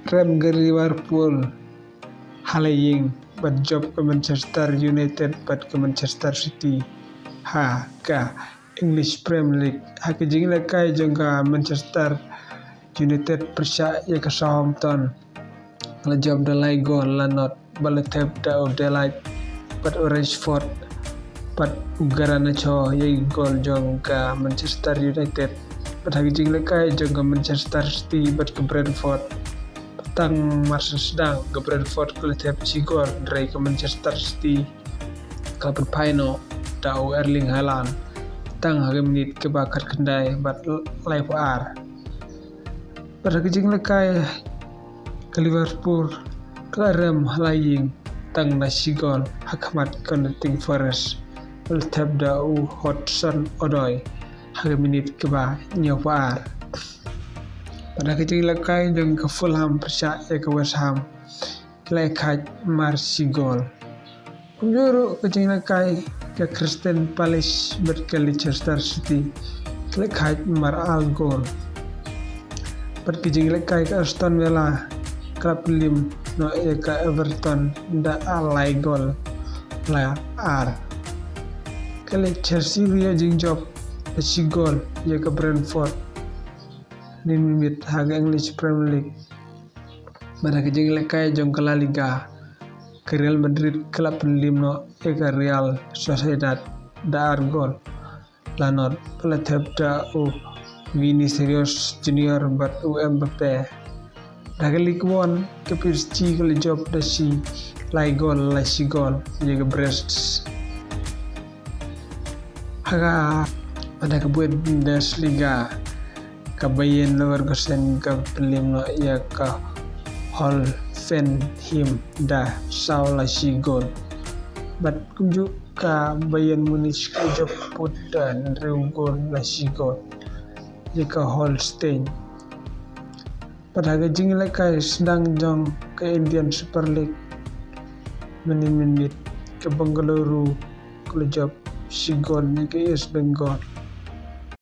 Rem ke Liverpool Halaying bat job ke Manchester United bat ke Manchester City ha ka English Premier League ha ke jing la kai jongka Manchester United persa ya ke Southampton la job da lai gol la not bala tep da de lai bat Rashford bat ugarana cho ya gol jongka Manchester United bat ha ke jing la kai jongka Manchester City bat ke Brentford tang masa sedang ke Brentford ke tep gol dari ke Manchester City ke berpaino tau Erling Haaland tang hari menit ke bakat kendai bat live ar pada kejing lekai ke Liverpool ke Rem Halaying tang nasi gol hakamat ke Nottingham Forest ke tep dau Hudson Odoi hari menit ke ba nyopar pada kecil lekai dengan ke Fulham persa ya ke West Ham lekai marsi gol penjuru kecil lekai ke Crystal Palace berke Leicester City lekai mar al gol pada kecil lekai ke Aston Villa klub lim no ya ke Everton da alai gol la ar ke Chelsea ya jing job si gol ya ke Brentford limit harga English Premier League pada kejeng lekai jong ke La Liga ke Real Madrid klub limno ke Real Sociedad da argol lanot pelatep da Vinicius Junior bat Mbappe dah League One ke PSG ke job da si lai gol la si gol ya ke Brest haga pada ke Bundesliga Bayern Leverkusen ke pelimno ya ke Hoffenheim da saula si gol bat kunjuk ke Bayern Munich ke job putan gol la si gol ya ke Holstein pada gajing lekai sedang jong ke Indian Super League menit ke Bengaluru ke job si gol ya ke East Bengal